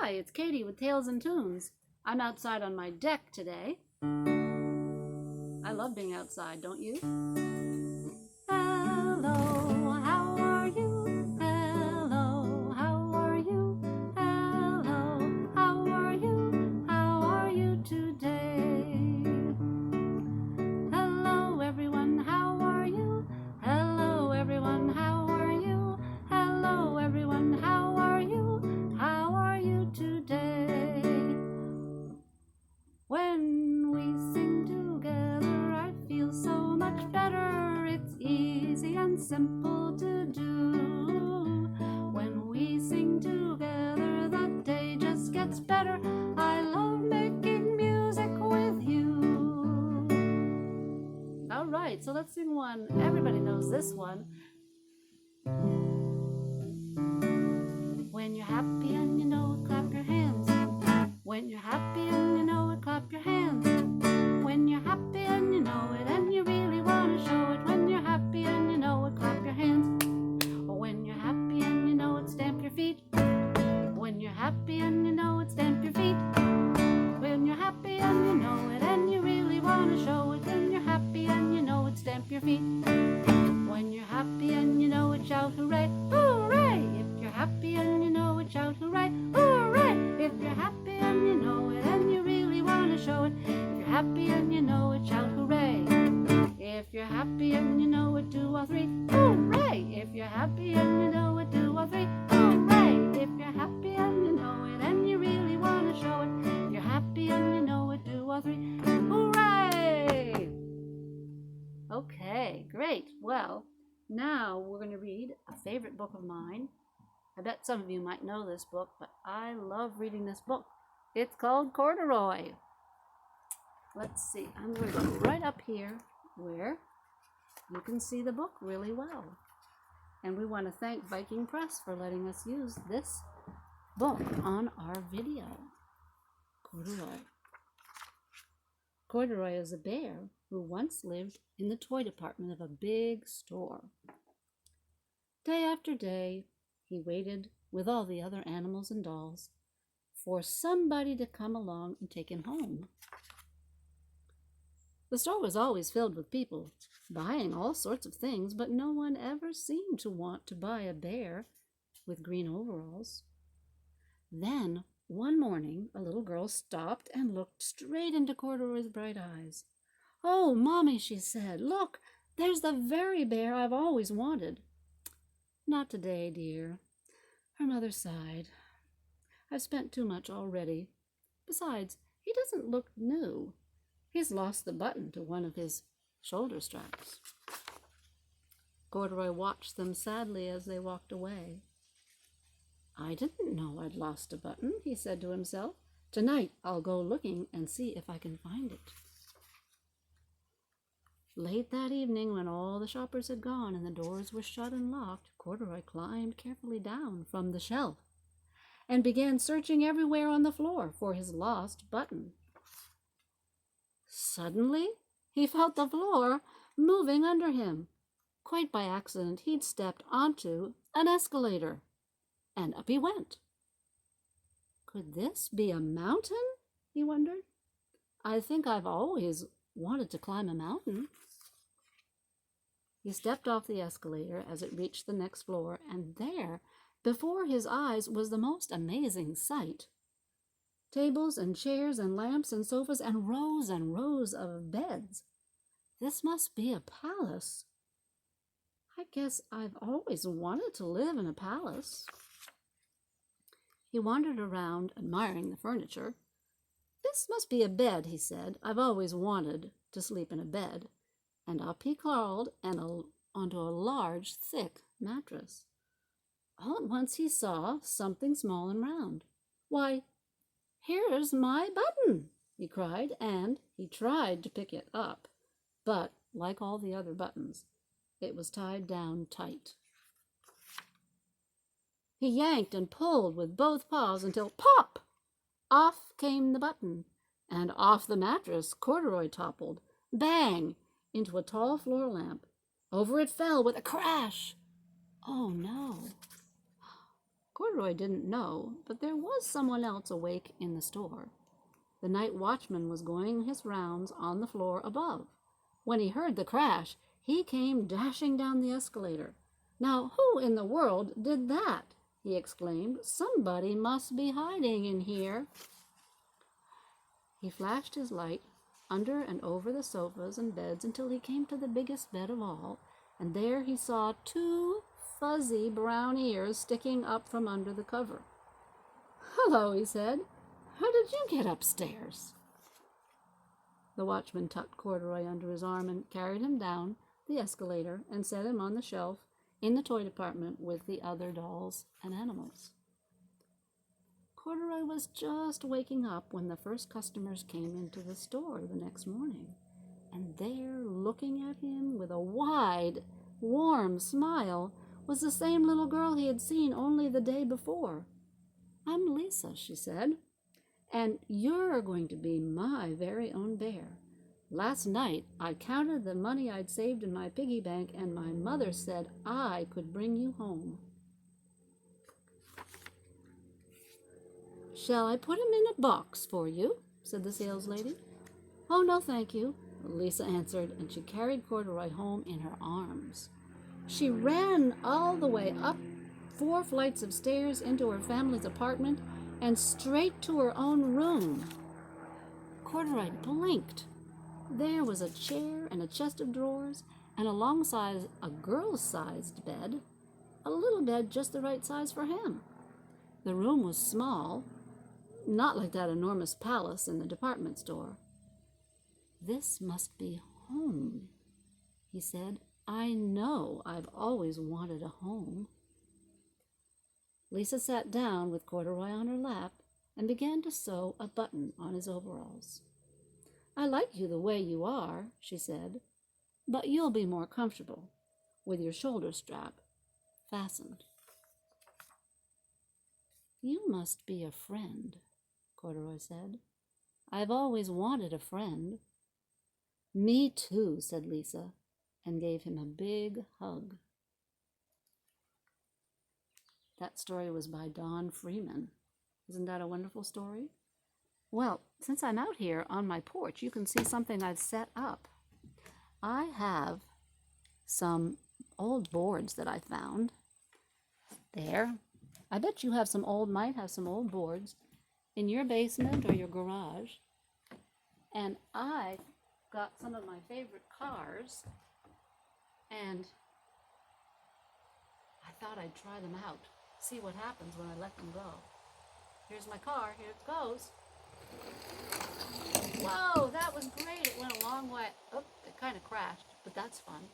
Hi, it's Katie with Tales and Tunes. I'm outside on my deck today. I love being outside, don't you? Hello, how are you? Hello, how are you? Hello, how are you? How are you today? Hello, everyone, how are you? Hello, everyone, how are you? Hello, everyone, how are you? How are you today? When we sing together, I feel so much better. It's easy and simple to do. When we sing together, the day just gets better. I love making music with you. All right, so let's sing one. Everybody knows this one. When you're happy and you know it, clap your hands. When you're happy and you know it, clap your hands. When you're happy and you know it, and you really want to show it. When you're happy and you know it, clap your hands. Or when you're happy and you know it, stamp your feet. When you're happy and you know it, stamp your feet. When you're happy and you know it, and you really want to show it. When you're happy and you know it, stamp your feet. When you're happy and you know it, shout hooray, hooray! If you're happy and you know it, shout hooray, hooray! If you're happy and you know it, and you really want to show it. If you're happy and you know it, shout hooray. If you're happy and you know it, 2 or 3, hooray! If you're happy and you know it, 2 or 3, hooray! If you're happy and you know it, and you really want to show it. If you're happy and you know it, 2 or 3, hooray! Okay, great. Well, now we're going to read a favorite book of mine. I bet some of you might know this book, but I love reading this book. It's called Corduroy. Let's see, I'm going to go right up here where you can see the book really well. And we want to thank Viking Press for letting us use this book on our video. Corduroy. Corduroy is a bear who once lived in the toy department of a big store. Day after day, he waited with all the other animals and dolls for somebody to come along and take him home. The store was always filled with people buying all sorts of things, but no one ever seemed to want to buy a bear with green overalls. Then, one morning, a little girl stopped and looked straight into Corduroy's bright eyes. "Oh, Mommy," she said, "look, there's the very bear I've always wanted." "Not today, dear." Her mother sighed. "I've spent too much already. Besides, he doesn't look new. He's lost the button to one of his shoulder straps." Corduroy watched them sadly as they walked away. "I didn't know I'd lost a button," he said to himself. "Tonight I'll go looking and see if I can find it." Late that evening, when all the shoppers had gone and the doors were shut and locked, Corduroy climbed carefully down from the shelf and began searching everywhere on the floor for his lost button. Suddenly, he felt the floor moving under him. Quite by accident, he'd stepped onto an escalator, and up he went. Could this be a mountain? He wondered. I think I've always wanted to climb a mountain. He stepped off the escalator as it reached the next floor, and there, before his eyes, was the most amazing sight. Tables and chairs and lamps and sofas and rows of beds. This must be a palace. I guess I've always wanted to live in a palace. He wandered around, admiring the furniture. "This must be a bed," he said. "I've always wanted to sleep in a bed." And up he crawled onto a large, thick mattress. All at once he saw something small and round. "Why, here's my button!" he cried, and he tried to pick it up. But, like all the other buttons, it was tied down tight. He yanked and pulled with both paws until, pop! Off came the button, and off the mattress Corduroy toppled, bang, into a tall floor lamp. Over it fell with a crash. Oh, no. Corduroy didn't know, but there was someone else awake in the store. The night watchman was going his rounds on the floor above. When he heard the crash, he came dashing down the escalator. "Now, who in the world did that?" he exclaimed. "Somebody must be hiding in here." He flashed his light under and over the sofas and beds until he came to the biggest bed of all, and there he saw two fuzzy brown ears sticking up from under the cover. "Hello," he said. "How did you get upstairs?" The watchman tucked Corduroy under his arm and carried him down the escalator and set him on the shelf in the toy department with the other dolls and animals. Corduroy was just waking up when the first customers came into the store the next morning, and there, looking at him with a wide, warm smile, was the same little girl he had seen only the day before. "I'm Lisa," she said, "and you're going to be my very own bear. Last night I counted the money I'd saved in my piggy bank, and my mother said I could bring you home." "Shall I put him in a box for you?" said the saleslady. "Oh, no, thank you," Lisa answered, and she carried Corduroy home in her arms. She ran all the way up 4 flights of stairs into her family's apartment and straight to her own room. Corduroy blinked. There was a chair and a chest of drawers, and alongside a girl-sized bed, a little bed just the right size for him. The room was small, not like that enormous palace in the department store. "This must be home," he said. "I know I've always wanted a home." Lisa sat down with Corduroy on her lap and began to sew a button on his overalls. "I like you the way you are," she said, "but you'll be more comfortable with your shoulder strap fastened." "You must be a friend," Corduroy said. "I've always wanted a friend." "Me too," said Lisa, and gave him a big hug. That story was by Don Freeman. Isn't that a wonderful story? Well, since I'm out here on my porch, you can see something I've set up. I have some old boards that I found. There. I bet you might have some old boards in your basement or your garage. And I got some of my favorite cars, and I thought I'd try them out, see what happens when I let them go. Here's my car. Here it goes. Whoa, that was great. It went a long way. Oh, it kind of crashed, but that's fun.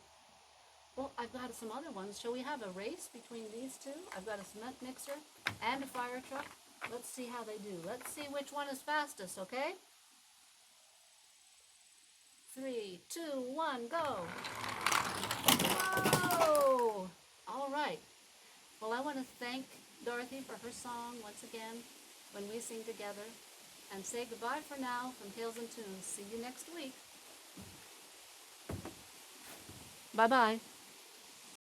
Well, I've got some other ones. Shall we have a race between these two? I've got a cement mixer and a fire truck. Let's see how they do. Let's see which one is fastest, okay? 3, 2, 1, go. Whoa! All right. Well, I want to thank Dorothy for her song once again when we sing together, and say goodbye for now from Tales and Tunes. See you next week. Bye-bye.